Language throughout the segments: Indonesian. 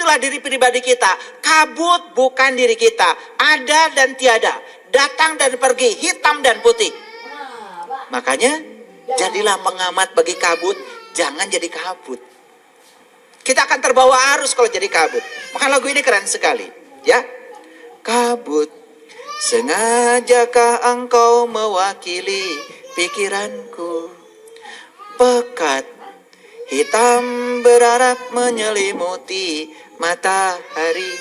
itulah diri pribadi kita. Kabut bukan diri kita. Ada dan tiada. Datang dan pergi. Hitam dan putih. Makanya jadilah pengamat bagi kabut. Jangan jadi kabut. Kita akan terbawa arus kalau jadi kabut. Maka lagu ini keren sekali. Ya. Kabut. Sengajakah engkau mewakili pikiranku? Pekat hitam berarak menyelimuti matahari.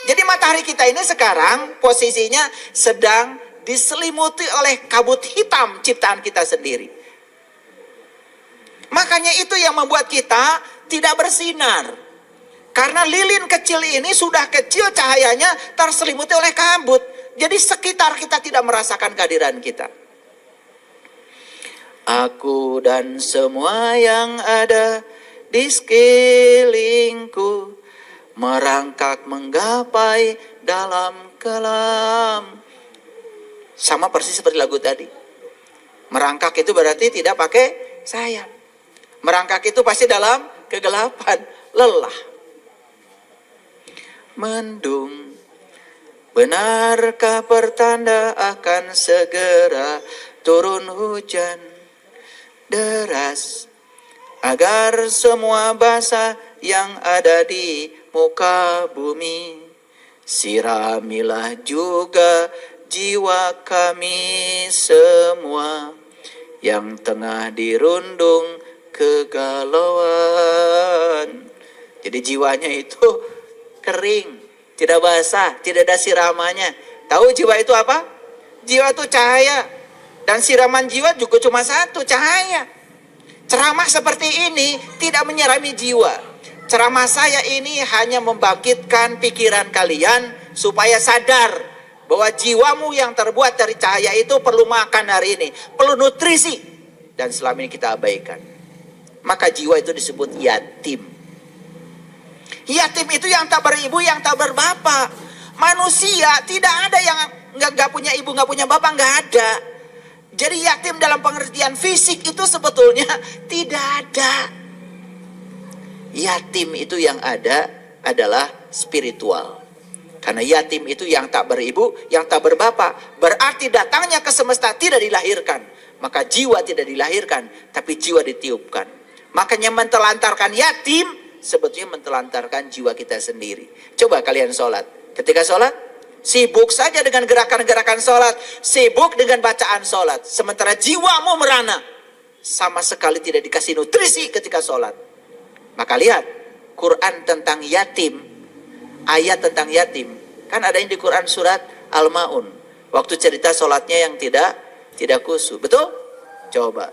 Jadi matahari kita ini sekarang posisinya sedang diselimuti oleh kabut hitam ciptaan kita sendiri. Makanya itu yang membuat kita tidak bersinar. Karena lilin kecil ini sudah kecil cahayanya terselimuti oleh kabut. Jadi sekitar kita tidak merasakan kehadiran kita. Aku dan semua yang ada di sekelilingku merangkak menggapai dalam kelam. Sama persis seperti lagu tadi. Merangkak itu berarti tidak pakai sayap. Merangkak itu pasti dalam kegelapan, lelah. Mendung, benarkah pertanda akan segera turun hujan deras, agar semua basah yang ada di muka bumi. Siramilah juga jiwa kami semua yang tengah dirundung kegalauan. Jadi jiwanya itu kering, tidak basah, tidak ada siramannya. Tahu jiwa itu apa? Jiwa itu cahaya. Dan siraman jiwa juga cuma satu, cahaya. Ceramah seperti ini tidak menyirami jiwa. Ceramah saya ini hanya membangkitkan pikiran kalian supaya sadar bahwa jiwamu yang terbuat dari cahaya itu perlu makan hari ini, perlu nutrisi. Dan selama ini kita abaikan. Maka jiwa itu disebut yatim. Yatim itu yang tak beribu, yang tak berbapak. Manusia tidak ada yang nggak punya ibu, nggak punya bapak, nggak ada. Jadi yatim dalam pengertian fisik itu sebetulnya tidak ada. Yatim itu yang ada adalah spiritual. Karena yatim itu yang tak beribu, yang tak berbapak. Berarti datangnya ke semesta tidak dilahirkan. Maka jiwa tidak dilahirkan, tapi jiwa ditiupkan. Makanya mentelantarkan yatim, sebetulnya mentelantarkan jiwa kita sendiri. Coba kalian sholat. Ketika sholat, sibuk saja dengan gerakan-gerakan sholat. Sibuk dengan bacaan sholat. Sementara jiwamu merana. Sama sekali tidak dikasih nutrisi ketika sholat. Maka lihat. Quran tentang yatim. Ayat tentang yatim. Kan ada yang di Quran surat Al-Ma'un. Waktu cerita sholatnya yang tidak khusyuk. Betul? Coba.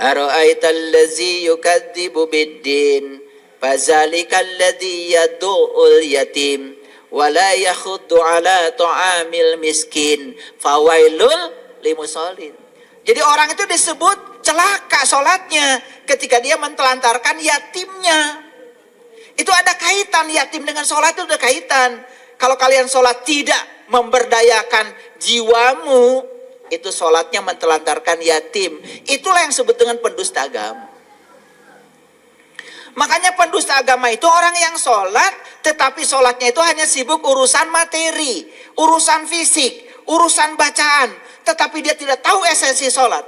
Ara'aital ladzi yukadzibu biddin. Fazalikal ladzi yadu'ul yatim. Wala yakhuddu ala ta'amil miskin fawailul limusallin. Jadi orang itu disebut celaka sholatnya ketika dia mentelantarkan yatimnya. Itu ada kaitan, yatim dengan sholat itu ada kaitan. Kalau kalian sholat tidak memberdayakan jiwamu, itu sholatnya mentelantarkan yatim. Itulah yang disebut dengan pendusta agama. Makanya pendusta agama itu orang yang sholat, tetapi sholatnya itu hanya sibuk urusan materi, urusan fisik, urusan bacaan. Tetapi dia tidak tahu esensi sholat.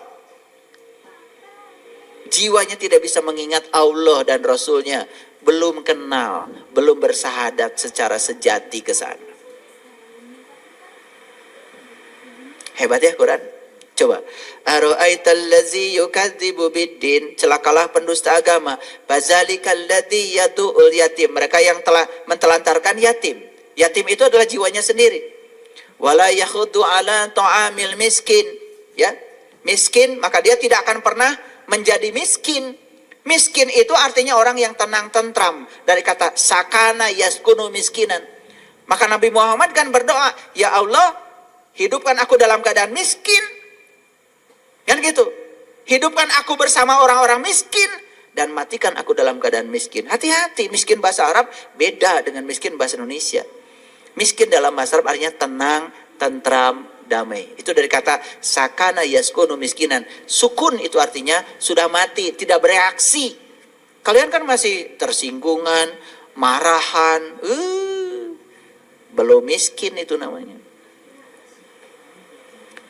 Jiwanya tidak bisa mengingat Allah dan Rasulnya. Belum kenal, belum bersahadat secara sejati ke sana. Hebat ya Quran. Coba. Ara'aital ladzi yukadzibu biddin. Celakalah pendusta agama. Fazalikal ladzi yadu'ul yatim. Mereka yang telah mentelantarkan yatim. Yatim itu adalah jiwanya sendiri. Wala yakhuddu ala ta'amil miskin. Ya. Miskin, maka dia tidak akan pernah menjadi miskin. Miskin itu artinya orang yang tenang tentram. Dari kata sakana yaskunu miskinan. Maka Nabi Muhammad kan berdoa, ya Allah, hidupkan aku dalam keadaan miskin. Kan gitu. Hidupkan aku bersama orang-orang miskin dan matikan aku dalam keadaan miskin. Hati-hati, miskin bahasa Arab beda dengan miskin bahasa Indonesia. Miskin dalam bahasa Arab artinya tenang, tentram, damai. Itu dari kata sakana yaskunu miskinan. Sukun itu artinya sudah mati, tidak bereaksi. Kalian kan masih tersinggungan, marahan, belum miskin itu namanya.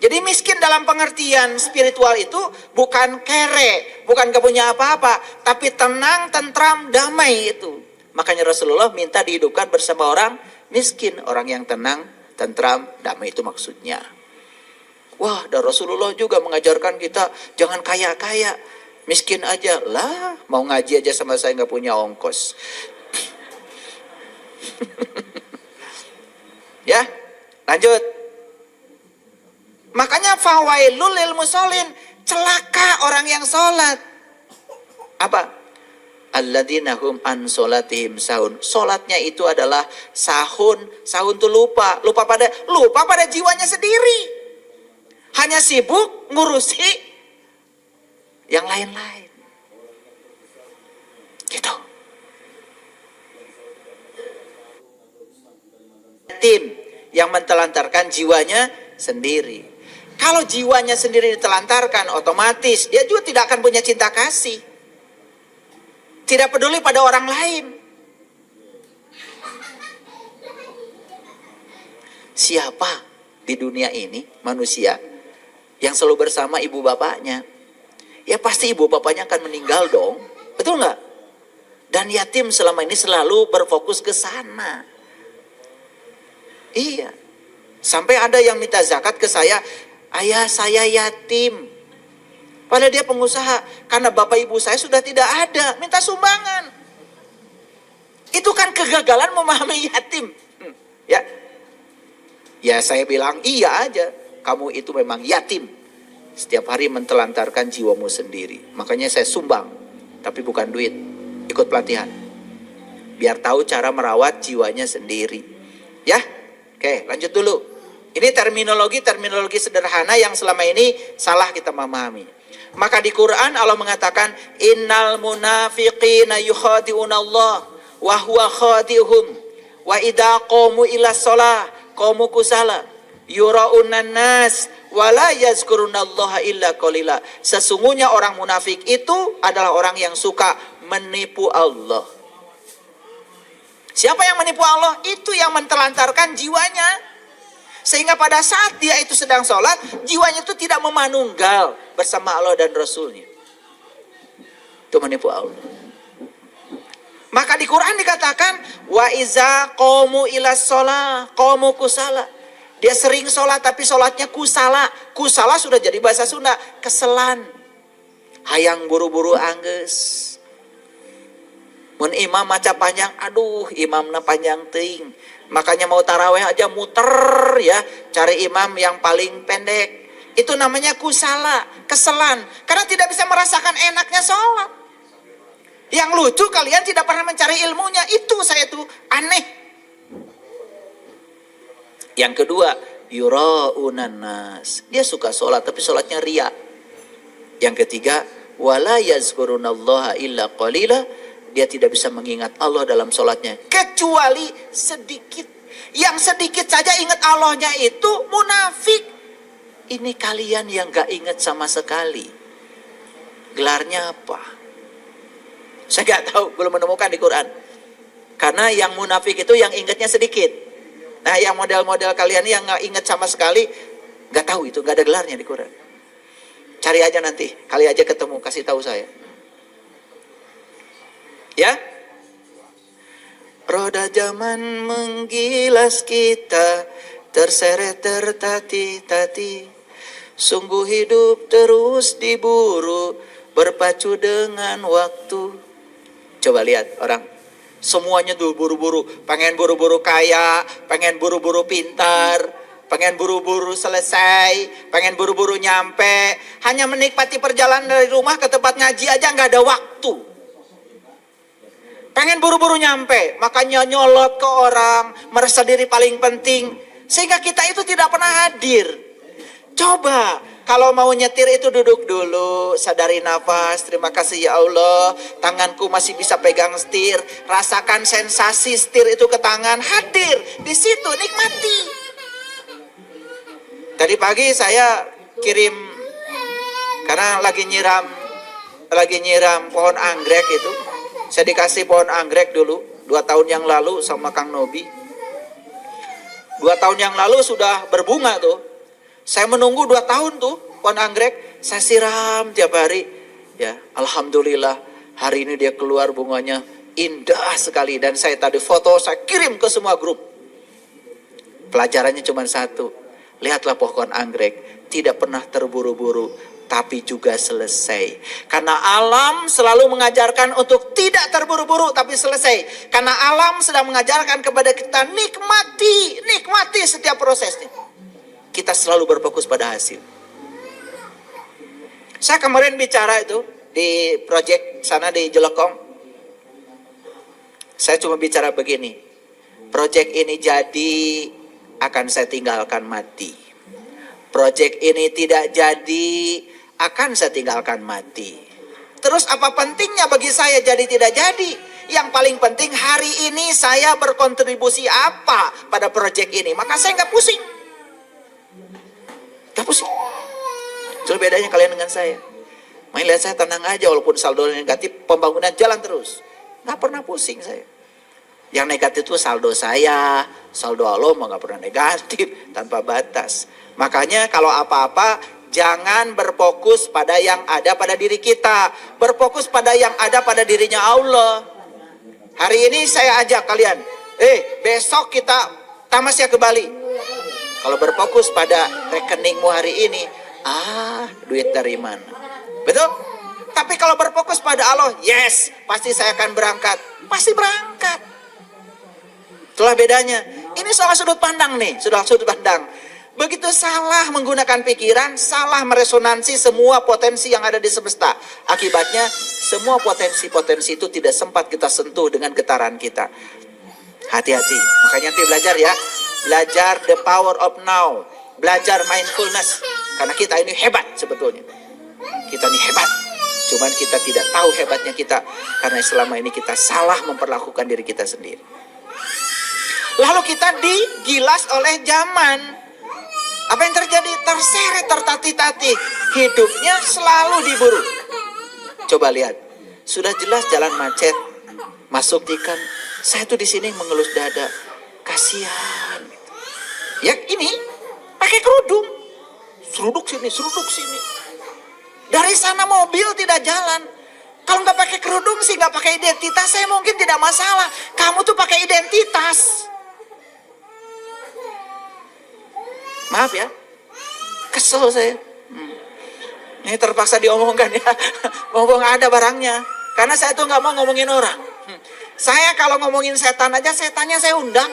Jadi miskin dalam pengertian spiritual itu bukan kere, bukan gak punya apa-apa, tapi tenang, tentram, damai itu. Makanya Rasulullah minta dihidupkan bersama orang miskin, orang yang tenang, tentram, damai itu maksudnya. Wah, dan Rasulullah juga mengajarkan kita jangan kaya-kaya, miskin aja. Lah, mau ngaji aja sama saya gak punya ongkos. Ya, lanjut. Makanya fawailul lil musholin, celaka orang yang sholat. Apa? Alladzina hum an sholatihim sahun. Sholatnya itu adalah sahun. Sahun itu lupa pada jiwanya sendiri. Hanya sibuk ngurusi yang lain-lain. Gitu. Tim yang mentelantarkan jiwanya sendiri. Kalau jiwanya sendiri ditelantarkan, otomatis dia juga tidak akan punya cinta kasih. Tidak peduli pada orang lain. Siapa di dunia ini manusia yang selalu bersama ibu bapaknya? Ya pasti ibu bapaknya akan meninggal dong. Betul nggak? Dan yatim selama ini selalu berfokus ke sana. Iya. Sampai ada yang minta zakat ke saya, ayah saya yatim. Padahal dia pengusaha, karena bapak ibu saya sudah tidak ada, minta sumbangan. Itu kan kegagalan memahami yatim. Ya, ya saya bilang iya aja, kamu itu memang yatim. Setiap hari mentelantarkan jiwamu sendiri. Makanya saya sumbang, tapi bukan duit, ikut pelatihan. Biar tahu cara merawat jiwanya sendiri. Ya, oke lanjut dulu. Ini terminologi sederhana yang selama ini salah kita memahami. Maka di Quran Allah mengatakan innal munafiqina yukhadi'una Allah wa huwa khadi'uhum wa idza qamu ila shalah qamu kusala yura'unan nas wa la yazkurunallaha illa qalila. Sesungguhnya orang munafik itu adalah orang yang suka menipu Allah. Siapa yang menipu Allah? Itu yang mentelantarkan jiwanya. Sehingga pada saat dia itu sedang sholat, jiwanya itu tidak memanunggal bersama Allah dan Rasulnya. Itu menipu Allah. Maka di Quran dikatakan, wa iza qamu ila sholah, qamu kusala. Dia sering sholat tapi sholatnya kusala. Kusala sudah jadi bahasa Sunda, keselan. Hayang buru-buru angges. Mun imam maca panjang, aduh imamna panjang ting. Makanya mau taraweh aja muter ya, cari imam yang paling pendek. Itu namanya kusala, keselan. Karena tidak bisa merasakan enaknya sholat. Yang lucu kalian tidak pernah mencari ilmunya. Itu saya tuh aneh. Yang kedua, yura'unan nas. Dia suka sholat tapi sholatnya ria. Yang ketiga, wala yazkurunallaha illa qalila. Dia tidak bisa mengingat Allah dalam sholatnya kecuali sedikit. Yang sedikit saja ingat Allahnya itu munafik. Ini kalian yang gak ingat sama sekali. Gelarnya apa? Saya gak tahu, belum menemukan di Quran. Karena yang munafik itu yang ingatnya sedikit. Nah yang model-model kalian yang gak ingat sama sekali, gak tahu itu, gak ada gelarnya di Quran. Cari aja nanti, kali aja ketemu, kasih tahu saya. Ya, roda zaman menggilas kita, terseret tertati-tati. Sungguh hidup terus diburu, berpacu dengan waktu. Coba lihat orang, semuanya tuh buru-buru. Pengen buru-buru kaya, pengen buru-buru pintar, pengen buru-buru selesai, pengen buru-buru nyampe. Hanya menikmati perjalanan dari rumah ke tempat ngaji aja nggak ada waktu. Pengen buru-buru nyampe, makanya nyolot ke orang, merasa diri paling penting. Sehingga kita itu tidak pernah hadir. Coba, kalau mau nyetir itu duduk dulu, sadari nafas, terima kasih ya Allah, tanganku masih bisa pegang setir, rasakan sensasi setir itu ke tangan, hadir, di situ nikmati. Tadi pagi saya kirim, karena lagi nyiram pohon anggrek itu. Saya dikasih pohon anggrek dulu, 2 2 tahun yang lalu sama Kang Nobi. 2 tahun yang lalu sudah berbunga tuh. Saya menunggu 2 tahun tuh pohon anggrek. Saya siram tiap hari. Ya, alhamdulillah hari ini dia keluar bunganya indah sekali. Dan saya tadi foto, saya kirim ke semua grup. Pelajarannya cuma satu. Lihatlah pohon anggrek. Tidak pernah terburu-buru, tapi juga selesai. Karena alam selalu mengajarkan untuk tidak terburu-buru, tapi selesai. Karena alam sedang mengajarkan kepada kita nikmati setiap prosesnya. Kita selalu berfokus pada hasil. Saya kemarin bicara itu di proyek sana di Jelekong. Saya cuma bicara begini. Proyek ini jadi, akan saya tinggalkan mati. Proyek ini tidak jadi, akan saya tinggalkan mati. Terus apa pentingnya bagi saya jadi tidak jadi? Yang paling penting hari ini saya berkontribusi apa pada proyek ini. Maka saya nggak pusing. Nggak pusing. Itu bedanya kalian dengan saya. Main lihat saya tenang aja walaupun saldo negatif, pembangunan jalan terus. Nggak pernah pusing saya. Yang negatif itu saldo saya, saldo Allah mah nggak pernah negatif, tanpa batas. Makanya kalau apa-apa jangan berfokus pada yang ada pada diri kita, berfokus pada yang ada pada dirinya Allah. Hari ini saya ajak kalian, besok kita tamasya ke Bali. Kalau berfokus pada rekeningmu hari ini, duit dari mana? Betul? Tapi kalau berfokus pada Allah, yes, pasti saya akan berangkat. Pasti berangkat. Itulah bedanya. Ini soal sudut pandang nih, sudah sudut pandang. Begitu salah menggunakan pikiran, salah meresonansi semua potensi yang ada di semesta. Akibatnya semua potensi-potensi itu tidak sempat kita sentuh dengan getaran kita. Hati-hati. Makanya nanti belajar ya. Belajar the power of now. Belajar mindfulness. Karena kita ini hebat sebetulnya. Kita ini hebat. Cuman kita tidak tahu hebatnya kita. Karena selama ini kita salah memperlakukan diri kita sendiri. Lalu kita digilas oleh zaman. Apa yang terjadi? Terseret, tertatih-tatih. Hidupnya selalu diburu. Coba lihat. Sudah jelas jalan macet. Masuk tikam. Saya tuh di sini mengelus dada. Kasihan. Ya ini pakai kerudung. Seruduk sini, seruduk sini. Dari sana mobil tidak jalan. Kalau nggak pakai kerudung sih, nggak pakai identitas, saya mungkin tidak masalah. Kamu tuh pakai identitas. Maaf ya, kesel saya. Ini terpaksa diomongkan ya. Mumpung ada barangnya. Karena saya tuh nggak mau ngomongin orang. Saya kalau ngomongin setan aja, setannya saya undang.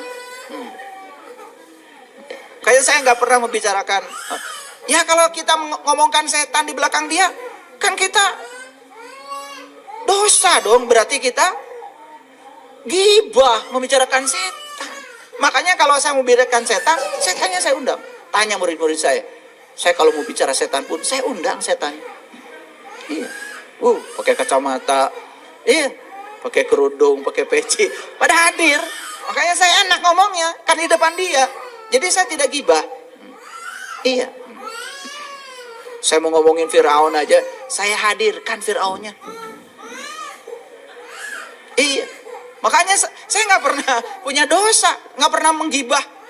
Kayak saya nggak pernah membicarakan. Ya kalau kita ngomongkan setan di belakang dia, kan kita dosa dong. Berarti kita gibah membicarakan setan. Makanya kalau saya membicarakan setan, setannya saya undang. Tanya murid-murid saya kalau mau bicara setan pun saya undang setan. Iya, pakai kacamata, iya, pakai kerudung, pakai peci, pada hadir. Makanya saya enak ngomongnya, kan di depan dia. Jadi saya tidak gibah. Iya. Saya mau ngomongin Firaun aja, saya hadirkan Firaunnya. Iya. Makanya saya nggak pernah punya dosa, nggak pernah menggibah.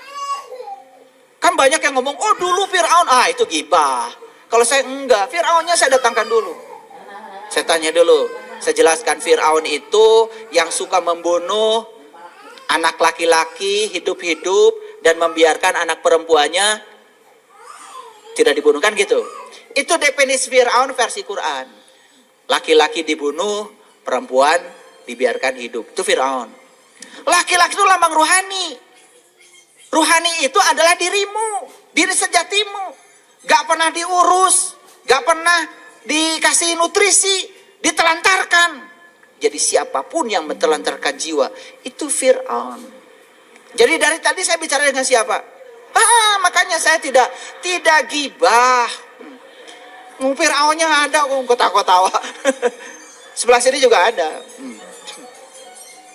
Kan banyak yang ngomong, oh dulu Firaun, itu gibah. Kalau saya enggak, Firaunnya saya datangkan dulu. Saya tanya dulu, saya jelaskan Firaun itu yang suka membunuh anak laki-laki hidup-hidup dan membiarkan anak perempuannya tidak dibunuh, kan gitu. Itu definisi Firaun versi Quran. Laki-laki dibunuh, perempuan dibiarkan hidup. Itu Firaun. Laki-laki itu lambang rohani. Rohani itu adalah dirimu, diri sejatimu. Gak pernah diurus, gak pernah dikasih nutrisi, ditelantarkan. Jadi siapapun yang mentelantarkan jiwa, itu Firaun. Jadi dari tadi saya bicara dengan siapa? Makanya saya tidak gibah. Firaunnya ada, ketawa-ketawa. Sebelah sini juga ada.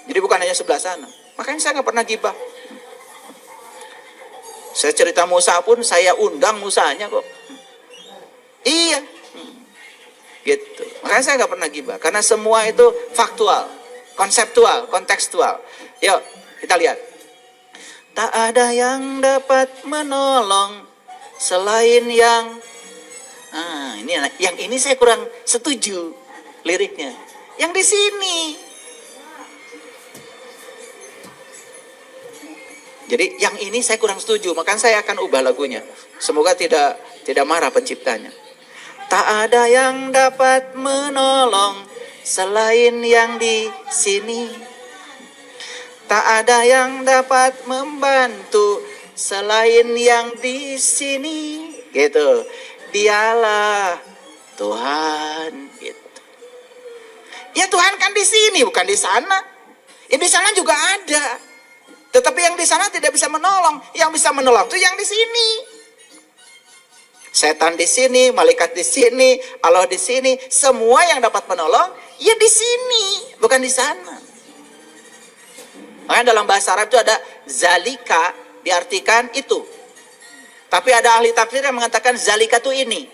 Jadi bukan hanya sebelah sana. Makanya saya gak pernah gibah. Saya cerita Musa pun saya undang Musanya kok. Iya. Gitu. Makanya saya nggak pernah gibah. Karena semua itu faktual, konseptual, kontekstual. Yuk, kita lihat. Tak ada yang dapat menolong selain yang ini saya kurang setuju liriknya. Yang di sini. Jadi yang ini saya kurang setuju, maka saya akan ubah lagunya. Semoga tidak marah penciptanya. Tak ada yang dapat menolong selain yang di sini. Tak ada yang dapat membantu selain yang di sini. Gitu. Dialah Tuhan. Gitu. Ya Tuhan kan di sini, bukan di sana. Di sana juga ada. Tetapi yang di sana tidak bisa menolong. Yang bisa menolong itu yang di sini. Setan di sini, malaikat di sini, Allah di sini. Semua yang dapat menolong, ya di sini, bukan di sana. Makanya dalam bahasa Arab itu ada zalika, diartikan itu. Tapi ada ahli tafsir yang mengatakan zalika itu ini.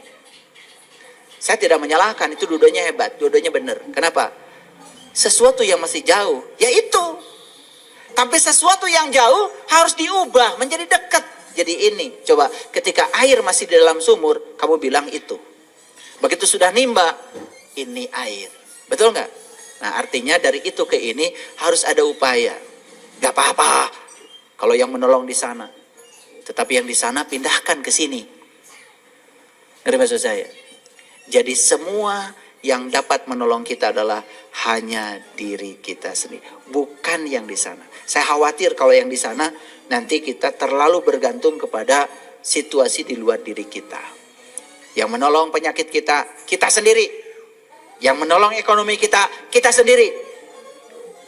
Saya tidak menyalahkan, itu dua-duanya hebat, dua-duanya benar. Kenapa? Sesuatu yang masih jauh, ya itu. Tapi sesuatu yang jauh harus diubah menjadi dekat. Jadi ini, coba ketika air masih di dalam sumur, kamu bilang itu. Begitu sudah nimba, ini air. Betul nggak? Nah artinya dari itu ke ini harus ada upaya. Gak apa-apa kalau yang menolong di sana. Tetapi yang di sana pindahkan ke sini. Ngerti maksud saya? Jadi semua yang dapat menolong kita adalah hanya diri kita sendiri. Bukan yang di sana. Saya khawatir kalau yang di sana nanti kita terlalu bergantung kepada situasi di luar diri kita. Yang menolong penyakit kita, kita sendiri. Yang menolong ekonomi kita, kita sendiri.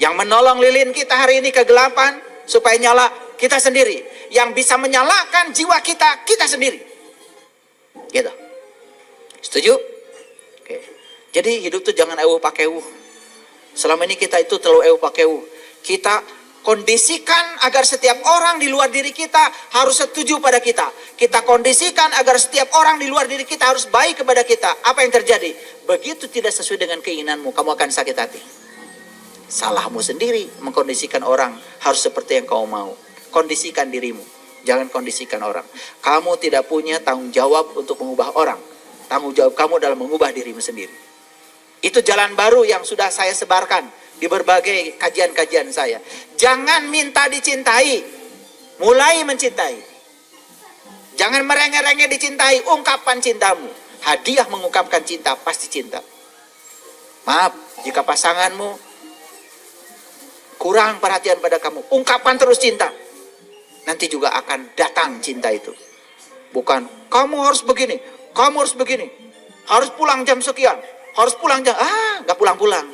Yang menolong lilin kita hari ini kegelapan supaya nyala, kita sendiri. Yang bisa menyalakan jiwa kita, kita sendiri. Gitu. Setuju? Oke. Jadi hidup tuh jangan eueuh pakai eueuh. Selama ini kita itu terlalu eueuh pakai eueuh. Kita kondisikan agar setiap orang di luar diri kita harus setuju pada kita. Kita kondisikan agar setiap orang di luar diri kita harus baik kepada kita. Apa yang terjadi? Begitu tidak sesuai dengan keinginanmu, kamu akan sakit hati. Salahmu sendiri mengkondisikan orang harus seperti yang kau mau. Kondisikan dirimu, jangan kondisikan orang. Kamu tidak punya tanggung jawab untuk mengubah orang. Tanggung jawab kamu adalah mengubah dirimu sendiri. Itu jalan baru yang sudah saya sebarkan di berbagai kajian-kajian saya. Jangan minta dicintai, mulai mencintai. Jangan merengek-rengek dicintai, ungkapkan cintamu. Hadiah mengungkapkan cinta, pasti cinta. Maaf, jika pasanganmu kurang perhatian pada kamu, ungkapkan terus cinta. Nanti juga akan datang cinta itu. Bukan, kamu harus begini, kamu harus begini. Harus pulang jam sekian, harus pulang jam, gak pulang-pulang.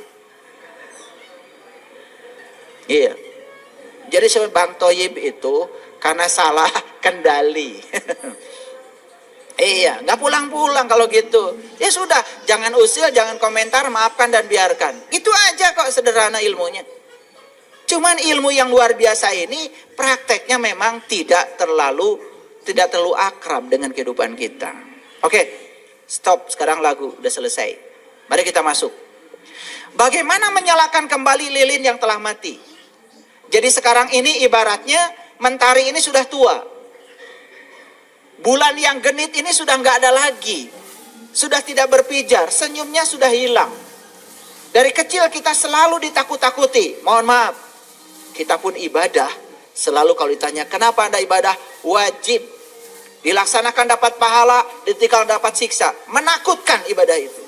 Iya. Jadi sebenarnya Bang Toyib itu karena salah kendali. Iya, gak pulang-pulang kalau gitu. Ya sudah, jangan usil, jangan komentar, maafkan dan biarkan. Itu aja kok sederhana ilmunya. Cuman ilmu yang luar biasa ini prakteknya memang tidak terlalu akrab dengan kehidupan kita. Oke, stop sekarang lagu udah selesai. Mari kita masuk. Bagaimana menyalakan kembali lilin yang telah mati? Jadi sekarang ini ibaratnya mentari ini sudah tua. Bulan yang genit ini sudah nggak ada lagi. Sudah tidak berpijar, senyumnya sudah hilang. Dari kecil kita selalu ditakut-takuti. Mohon maaf. Kita pun ibadah, selalu kalau ditanya, kenapa Anda ibadah? Wajib. Dilaksanakan dapat pahala, ditinggal dapat siksa. Menakutkan ibadah itu.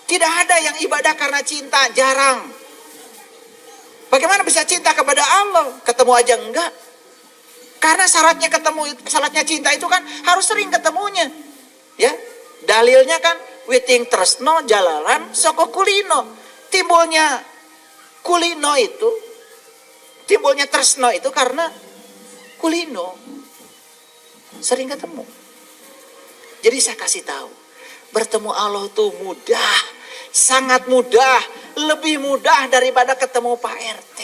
Tidak ada yang ibadah karena cinta, jarang. Bagaimana bisa cinta kepada Allah? Ketemu aja enggak. Karena syaratnya cinta itu kan harus sering ketemunya. Ya, dalilnya kan, witing tresno jalalan soko kulino. Timbulnya kulino itu, timbulnya tresno itu karena kulino sering ketemu. Jadi saya kasih tahu, bertemu Allah itu mudah, sangat mudah, lebih mudah daripada ketemu Pak RT.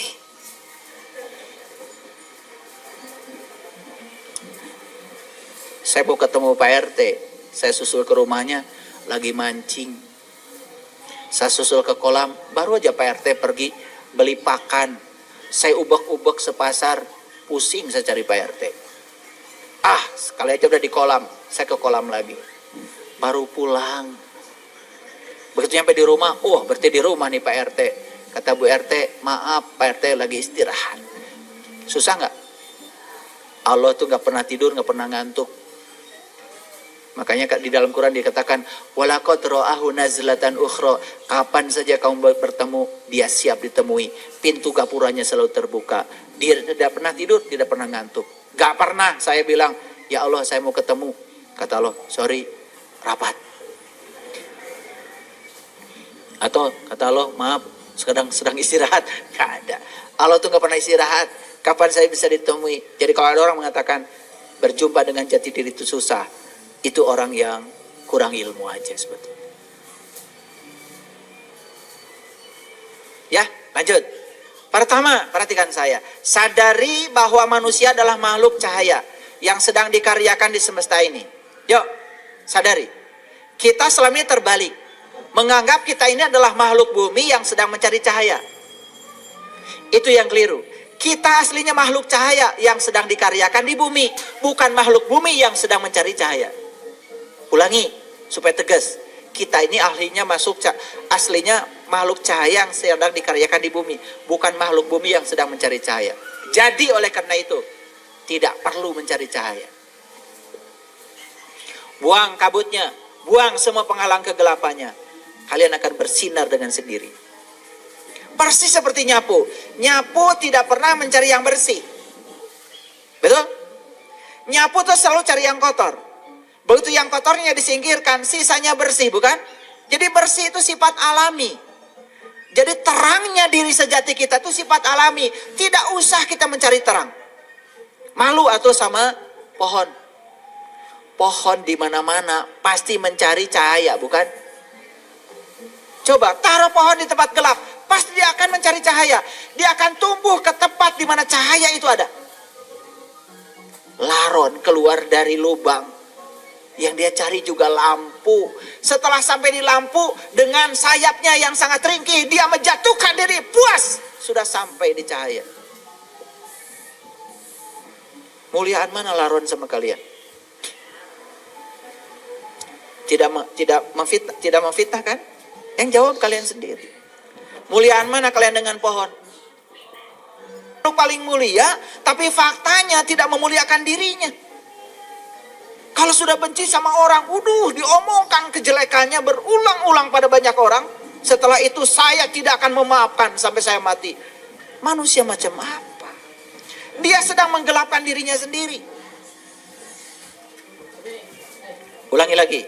Saya mau ketemu Pak RT, saya susul ke rumahnya, lagi mancing. Saya susul ke kolam, baru aja Pak RT pergi beli pakan. Saya ubek-ubek sepasar, pusing saya cari Pak RT. Sekali aja udah di kolam, saya ke kolam lagi. Baru pulang. Begitu nyampe di rumah, berarti di rumah nih Pak RT. Kata Bu RT, maaf Pak RT lagi istirahat. Susah nggak? Allah tuh nggak pernah tidur, nggak pernah ngantuk. Makanya di dalam Quran dikatakan, walaqad ra'ahu nazlatan ukhra. Kapan saja kamu bertemu, dia siap ditemui. Pintu gapuranya selalu terbuka. Dia tidak pernah tidur, tidak pernah ngantuk. Gak pernah saya bilang, ya Allah saya mau ketemu. Kata Allah, sorry, rapat. Atau kata Allah, maaf, sedang istirahat. Gak ada. Allah tuh gak pernah istirahat. Kapan saya bisa ditemui? Jadi kalau ada orang mengatakan berjumpa dengan jati diri itu susah, itu orang yang kurang ilmu aja sebetulnya. Ya, lanjut. Pertama, perhatikan saya. Sadari bahwa manusia adalah makhluk cahaya yang sedang dikaryakan di semesta ini. Yuk, sadari. Kita selama ini terbalik. Menganggap kita ini adalah makhluk bumi yang sedang mencari cahaya. Itu yang keliru. Kita aslinya makhluk cahaya yang sedang dikaryakan di bumi. Bukan makhluk bumi yang sedang mencari cahaya. Ulangi, supaya tegas. Kita ini aslinya makhluk cahaya yang sedang dikaryakan di bumi. Bukan makhluk bumi yang sedang mencari cahaya. Jadi oleh karena itu, tidak perlu mencari cahaya. Buang kabutnya, buang semua penghalang kegelapannya. Kalian akan bersinar dengan sendiri. Persis seperti nyapu. Nyapu tidak pernah mencari yang bersih. Betul? Nyapu tuh selalu cari yang kotor. Begitu yang kotornya disingkirkan, sisanya bersih, bukan? Jadi bersih itu sifat alami. Jadi terangnya diri sejati kita itu sifat alami. Tidak usah kita mencari terang. Malu atau sama pohon. Pohon di mana-mana pasti mencari cahaya, bukan? Coba taruh pohon di tempat gelap, pasti dia akan mencari cahaya. Dia akan tumbuh ke tempat di mana cahaya itu ada. Laron keluar dari lubang. Yang dia cari juga lampu. Setelah sampai di lampu, dengan sayapnya yang sangat ringkih, dia menjatuhkan diri, puas. Sudah sampai di cahaya. Muliaan mana laron sama kalian? Tidak memfitnah kan? Yang jawab kalian sendiri. Muliaan mana kalian dengan pohon? Paling mulia, tapi faktanya tidak memuliakan dirinya. Kalau sudah benci sama orang, diomongkan kejelekannya berulang-ulang pada banyak orang. Setelah itu saya tidak akan memaafkan sampai saya mati. Manusia macam apa? Dia sedang menggelapkan dirinya sendiri. Ulangi lagi.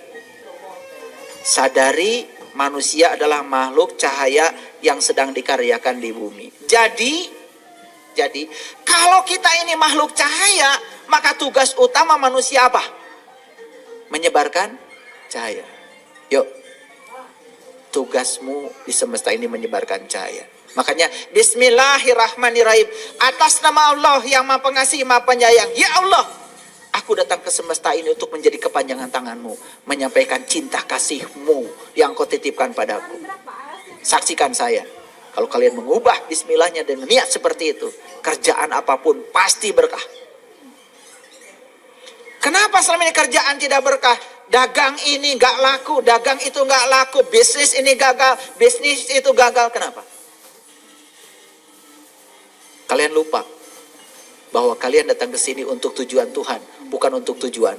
Sadari manusia adalah makhluk cahaya yang sedang dikaryakan di bumi. Jadi kalau kita ini makhluk cahaya, maka tugas utama manusia apa? Menyebarkan cahaya. Yuk, tugasmu di semesta ini menyebarkan cahaya. Makanya Bismillahirrahmanirrahim. Atas nama Allah yang Maha Pengasih, Maha Penyayang. Ya Allah, aku datang ke semesta ini untuk menjadi kepanjangan tanganmu, menyampaikan cinta kasihmu yang kau titipkan padaku. Saksikan saya. Kalau kalian mengubah bismillahnya dengan niat seperti itu, kerjaan apapun pasti berkah. Kenapa selama ini kerjaan tidak berkah? Dagang ini gak laku, dagang itu gak laku, bisnis ini gagal, bisnis itu gagal. Kenapa? Kalian lupa bahwa kalian datang ke sini untuk tujuan Tuhan, bukan untuk tujuan.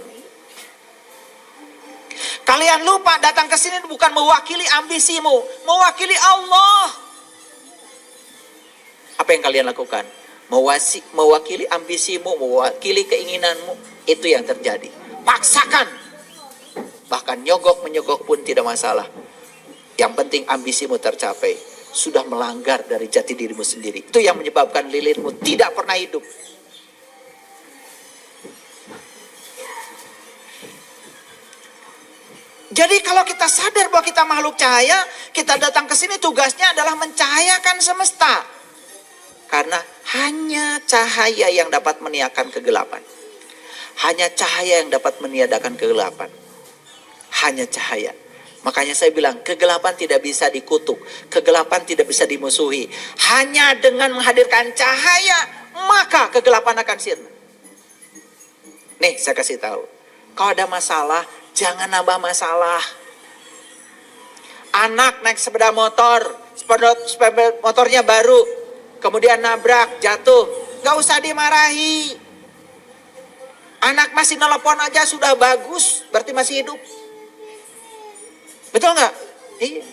Kalian lupa datang ke sini bukan mewakili ambisimu, mewakili Allah. Apa yang kalian lakukan? Mewakili ambisimu, mewakili keinginanmu. Itu yang terjadi. Paksakan. Bahkan menyogok pun tidak masalah. Yang penting ambisimu tercapai. Sudah melanggar dari jati dirimu sendiri. Itu yang menyebabkan lilinmu tidak pernah hidup. Jadi kalau kita sadar bahwa kita makhluk cahaya, kita datang ke sini tugasnya adalah mencahayakan semesta. Karena hanya cahaya yang dapat menyiarkan kegelapan. Hanya cahaya yang dapat meniadakan kegelapan. Hanya cahaya. Makanya saya bilang, kegelapan tidak bisa dikutuk, kegelapan tidak bisa dimusuhi. Hanya dengan menghadirkan cahaya, maka kegelapan akan sirna. Nih, saya kasih tahu. Kalau ada masalah, jangan nambah masalah. Anak naik sepeda motornya baru, kemudian nabrak, jatuh. Gak usah dimarahi. Anak masih nelpon aja sudah bagus, berarti masih hidup. Betul nggak? Iya.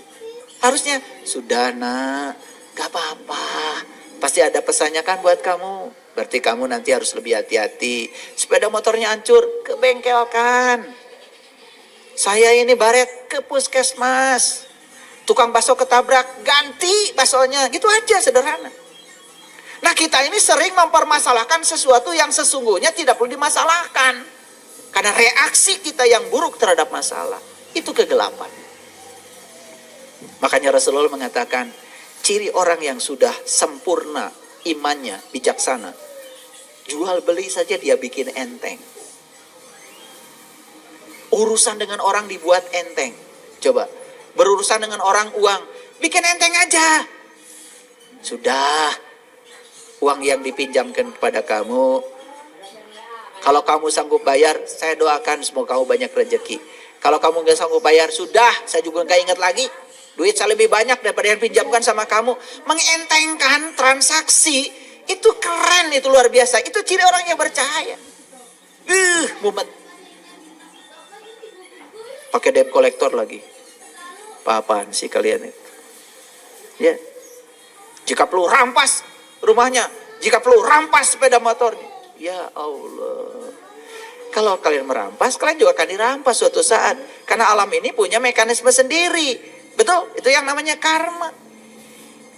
Harusnya, sudah nak, gak apa-apa. Pasti ada pesannya kan buat kamu. Berarti kamu nanti harus lebih hati-hati. Sepeda motornya hancur, ke bengkel kan. Saya ini baret ke puskesmas. Tukang bakso ketabrak, ganti baksonya. Gitu aja, sederhana. Nah, kita ini sering mempermasalahkan sesuatu yang sesungguhnya tidak perlu dimasalahkan. Karena reaksi kita yang buruk terhadap masalah, itu kegelapan. Makanya Rasulullah mengatakan, ciri orang yang sudah sempurna imannya, bijaksana, jual beli saja dia bikin enteng. Urusan dengan orang dibuat enteng. Coba, berurusan dengan orang uang, bikin enteng aja. Sudah, uang yang dipinjamkan kepada kamu, kalau kamu sanggup bayar, saya doakan semoga kamu banyak rezeki. Kalau kamu gak sanggup bayar, sudah, saya juga gak ingat lagi. Duit saya lebih banyak daripada yang pinjamkan sama kamu. Mengentengkan transaksi, itu keren, itu luar biasa. Itu ciri orang yang bercahaya. Mumet. Pakai debt collector lagi. Apa-apaan sih kalian itu? Ya. Jika perlu rampas rumahnya, jika perlu rampas sepeda motornya. Ya Allah. Kalau kalian merampas, kalian juga akan dirampas suatu saat. Karena alam ini punya mekanisme sendiri. Betul? Itu yang namanya karma.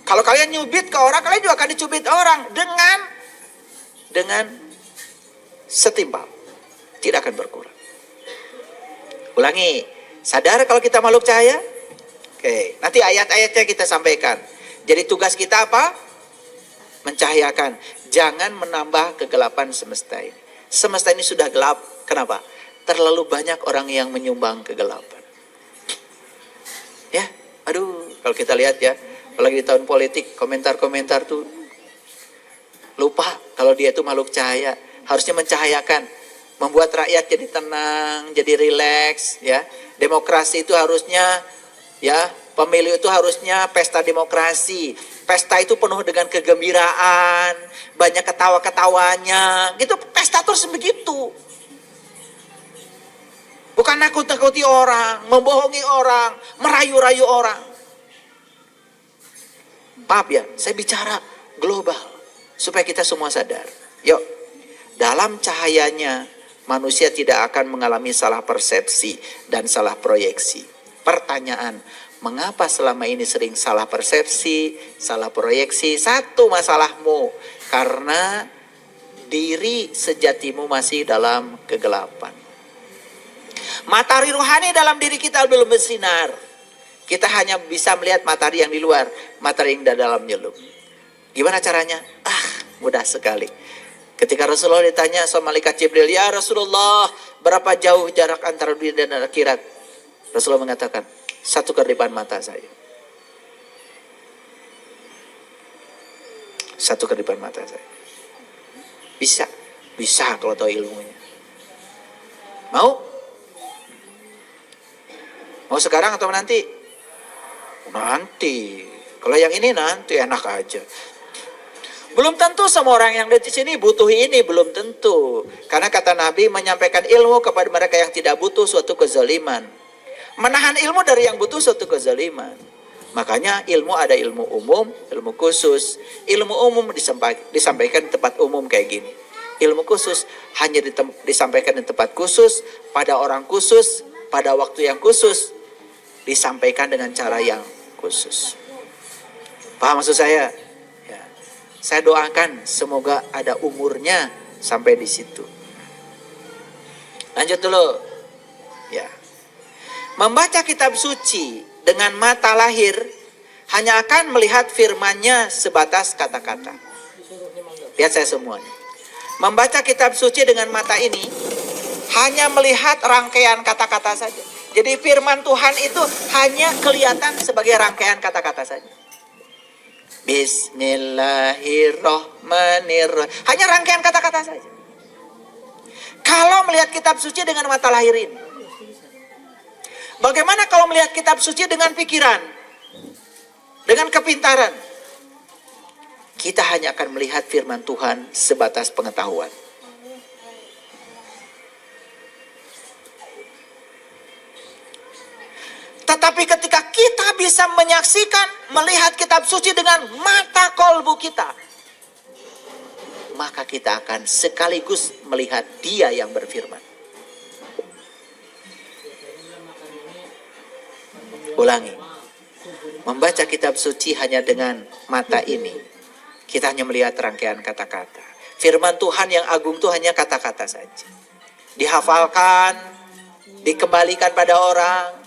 Kalau kalian nyubit ke orang, kalian juga akan dicubit orang. Dengan setimpal. Tidak akan berkurang. Ulangi. Sadar kalau kita makhluk cahaya? Oke. Nanti ayat-ayatnya kita sampaikan. Jadi tugas kita apa? Mencahayakan. Jangan menambah kegelapan semesta ini. Semesta ini sudah gelap. Kenapa? Terlalu banyak orang yang menyumbang kegelapan. Ya, aduh, kalau kita lihat ya, apalagi di tahun politik, komentar-komentar tuh lupa kalau dia itu makhluk cahaya, harusnya mencahayakan, membuat rakyat jadi tenang, jadi rileks, ya. Demokrasi itu harusnya, ya, pemilu itu harusnya pesta demokrasi. Pesta itu penuh dengan kegembiraan, banyak ketawa-ketawanya, gitu. Pesta terus begitu. Bukan nakut-nakuti orang, membohongi orang, merayu-rayu orang. Maaf ya, saya bicara global. Supaya kita semua sadar. Yuk, dalam cahayanya manusia tidak akan mengalami salah persepsi dan salah proyeksi. Pertanyaan, mengapa selama ini sering salah persepsi, salah proyeksi? Satu masalahmu, karena diri sejatimu masih dalam kegelapan. Matahari rohani dalam diri kita belum bersinar. Kita hanya bisa melihat matahari yang di luar, matahari yang di dalam nyelup. Gimana caranya? Mudah sekali. Ketika Rasulullah ditanya sama malaikat Jibril, ya Rasulullah, berapa jauh jarak antara dunia dan akhirat? Rasulullah mengatakan, 1 kedipan mata saya. 1 kedipan mata saya. Bisa kalau tahu ilmunya. Mau? Mau sekarang atau nanti? Nanti. Kalau yang ini nanti enak aja. Belum tentu semua orang yang di sini butuh ini, belum tentu. Karena kata Nabi menyampaikan ilmu kepada mereka yang tidak butuh suatu kezaliman. Menahan ilmu dari yang butuh suatu kezaliman. Makanya ilmu ada ilmu umum, ilmu khusus. Ilmu umum disampaikan di tempat umum kayak gini. Ilmu khusus hanya disampaikan di tempat khusus, pada orang khusus, pada waktu yang khusus. Disampaikan dengan cara yang khusus. Paham maksud saya? Ya. Saya doakan semoga ada umurnya sampai di situ. Lanjut dulu. Ya. Membaca kitab suci dengan mata lahir hanya akan melihat firman-Nya sebatas kata-kata. Lihat saya semuanya. Membaca kitab suci dengan mata ini hanya melihat rangkaian kata-kata saja. Jadi firman Tuhan itu hanya kelihatan sebagai rangkaian kata-kata saja. Bismillahirrohmanirrohim. Hanya rangkaian kata-kata saja. Kalau melihat kitab suci dengan mata lahir ini, bagaimana kalau melihat kitab suci dengan pikiran, dengan kepintaran? Kita hanya akan melihat firman Tuhan sebatas pengetahuan. Tetapi ketika kita bisa menyaksikan, melihat kitab suci dengan mata kolbu kita, maka kita akan sekaligus melihat Dia yang berfirman. Ulangi. Membaca kitab suci hanya dengan mata ini, kita hanya melihat rangkaian kata-kata. Firman Tuhan yang agung itu hanya kata-kata saja. Dihafalkan, dikembalikan pada orang.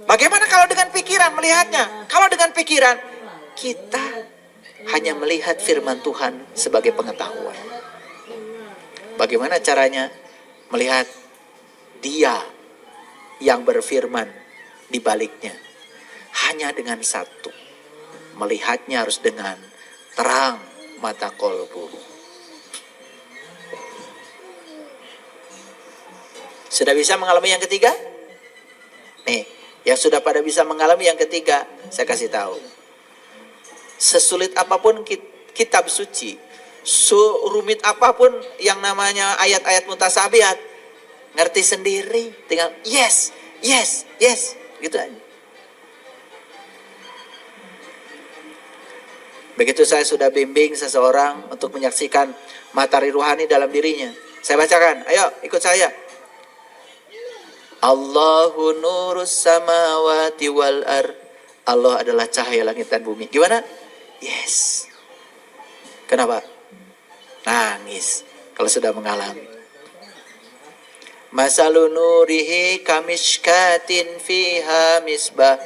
Bagaimana kalau dengan pikiran melihatnya? Kalau dengan pikiran, kita hanya melihat firman Tuhan sebagai pengetahuan. Bagaimana caranya melihat Dia yang berfirman di baliknya? Hanya dengan satu. Melihatnya harus dengan terang mata kolbu. Sudah bisa mengalami yang ketiga? Nih, yang sudah pada bisa mengalami yang ketiga, saya kasih tahu. Sesulit apapun kitab suci, serumit apapun yang namanya ayat-ayat mutasabihat, ngerti sendiri, tinggal yes, yes, yes, gitu aja. Begitu saya sudah bimbing seseorang untuk menyaksikan matahari ruhani dalam dirinya, saya bacakan, ayo ikut saya. Allahu nurus samawati wal ar. Allah adalah cahaya langit dan bumi. Gimana? Yes. Kenapa? Nangis kalau sudah mengalami. Masalu nurihi kamishkatin fiha misbah.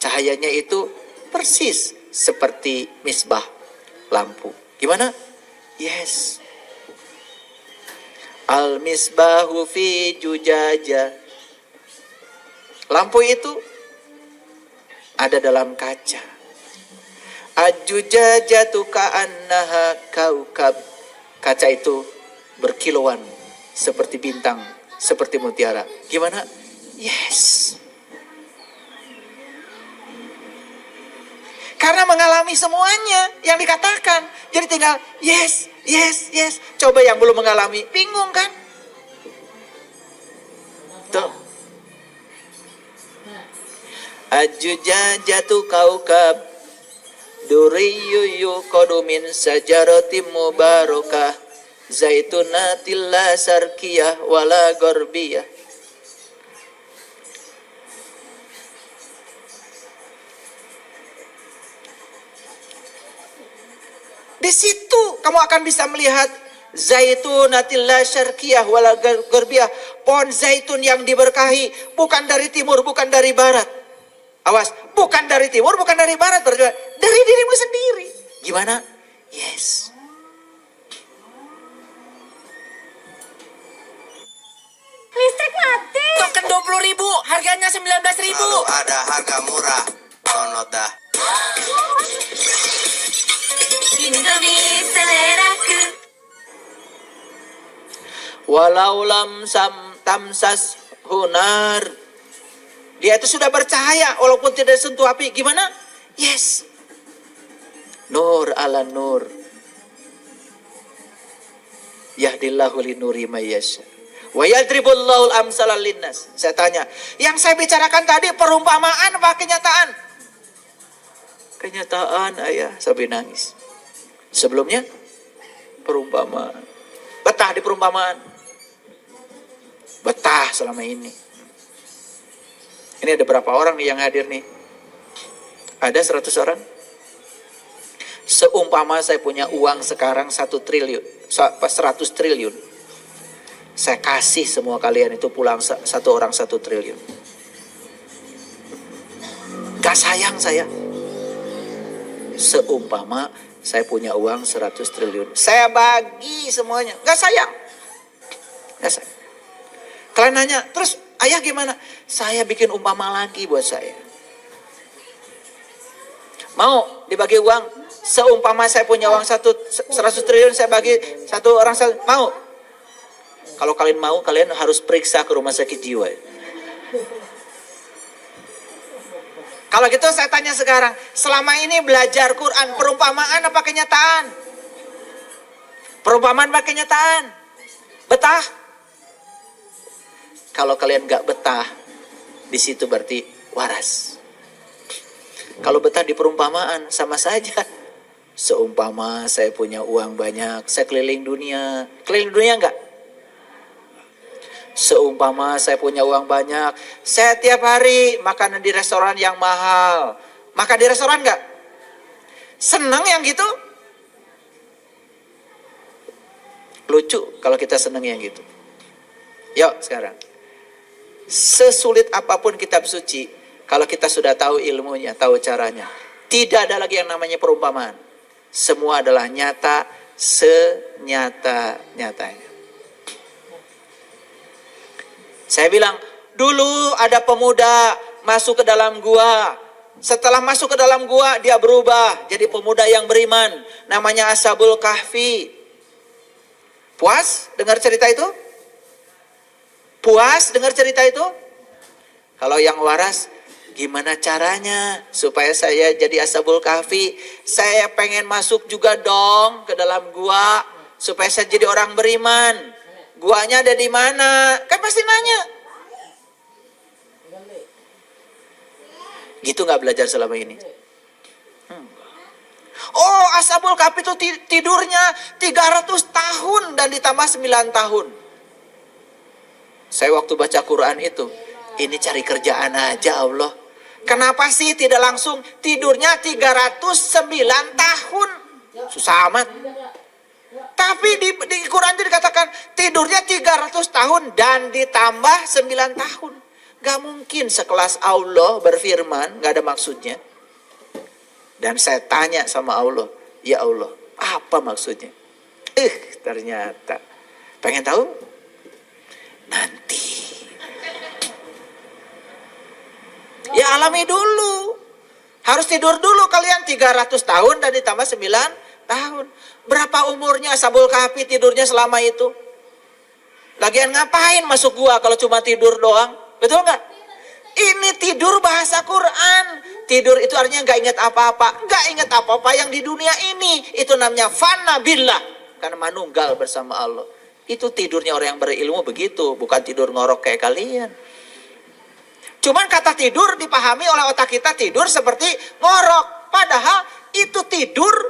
Cahayanya itu persis seperti misbah lampu. Gimana? Yes. Al misbahu fi jujaja. Lampu itu ada dalam kaca. Ajujajatu ka'annaha kaukab. Kaca itu berkilauan seperti bintang, seperti mutiara. Gimana? Yes. Karena mengalami semuanya yang dikatakan. Jadi tinggal yes, yes, yes. Coba yang belum mengalami, bingung kan? Tuh. Ajujajatu kaukab duriyyu yuqadu min sajaratim mubarakah zaitunatil la sarkiyah wala gorbiyah. Di situ kamu akan bisa melihat zaitunatil la syarqiyah wala gorbiyah. Pohon zaitun yang diberkahi, bukan dari timur, bukan dari barat. Awas, bukan dari timur, bukan dari barat, dari dirimu sendiri. Gimana? Yes. Listrik mati. Token 20.000, harganya 19.000. Lalu ada harga murah, download dah. Indomie seleraku. Walau lam tamsas hunar. Dia itu sudah bercahaya walaupun tidak sentuh api. Gimana? Yes. Nur ala nur. Yahdillahu linuri mayyasha. Wa yadribullahul amsalal linnas. Saya tanya, yang saya bicarakan tadi perumpamaan apa kenyataan? Kenyataan, ayah, sampai nangis. Sebelumnya perumpamaan. Betah di perumpamaan. Betah selama ini. Ini ada berapa orang yang hadir nih? Ada 100 orang? Seumpama saya punya uang sekarang 1 triliun, 100 triliun. Saya kasih semua kalian itu pulang satu orang 1 triliun. Gak sayang saya. Seumpama saya punya uang 100 triliun. Saya bagi semuanya. Gak sayang. Gak sayang. Kalian nanya, terus Ayah gimana? Saya bikin umpama lagi buat saya. Mau dibagi uang? Seumpama saya punya uang 100 triliun, saya bagi satu orang, mau? Kalau kalian mau, kalian harus periksa ke rumah sakit jiwa. Kalau gitu saya tanya sekarang, selama ini belajar Quran, perumpamaan apa kenyataan? Perumpamaan apa kenyataan? Betah? Kalau kalian gak betah, di situ berarti waras. Kalau betah di perumpamaan, sama saja. Seumpama saya punya uang banyak, saya keliling dunia. Keliling dunia enggak? Seumpama saya punya uang banyak, saya tiap hari makan di restoran yang mahal. Makan di restoran enggak? Senang yang gitu? Lucu kalau kita senang yang gitu. Yuk sekarang. Sesulit apapun kitab suci, kalau kita sudah tahu ilmunya, tahu caranya, tidak ada lagi yang namanya perumpamaan. Semua adalah nyata, senyata-nyatanya. Saya bilang, dulu ada pemuda masuk ke dalam gua. Setelah masuk ke dalam gua, dia berubah jadi pemuda yang beriman. Namanya Ashabul Kahfi. Puas dengar cerita itu? Puas dengar cerita itu? Kalau yang waras, gimana caranya supaya saya jadi Ashabul Kahfi? Saya pengen masuk juga dong ke dalam gua supaya saya jadi orang beriman. Guanya ada di mana? Kan pasti nanya. Gitu nggak belajar selama ini? Oh, Ashabul Kahfi itu tidurnya 300 tahun dan ditambah 9 tahun. Saya waktu baca Quran itu, ini cari kerjaan aja Allah. Kenapa sih tidak langsung tidurnya 309 tahun? Susah amat. Tapi di Quran itu dikatakan tidurnya 300 tahun dan ditambah 9 tahun. Gak mungkin sekelas Allah berfirman, gak ada maksudnya. Dan saya tanya sama Allah, ya Allah, apa maksudnya? Ternyata. Pengen tahu? Nanti. Ya alami dulu. Harus tidur dulu kalian 300 tahun dan ditambah 9 tahun. Berapa umurnya Ashabul Kahfi tidurnya selama itu? Lagian ngapain masuk gua kalau cuma tidur doang? Betul nggak? Ini tidur bahasa Quran. Tidur itu artinya nggak ingat apa-apa. Nggak ingat apa-apa yang di dunia ini. Itu namanya fana billah. Karena manunggal bersama Allah. Itu tidurnya orang yang berilmu begitu. Bukan tidur ngorok kayak kalian. Cuman kata tidur dipahami oleh otak kita tidur seperti ngorok. Padahal itu tidur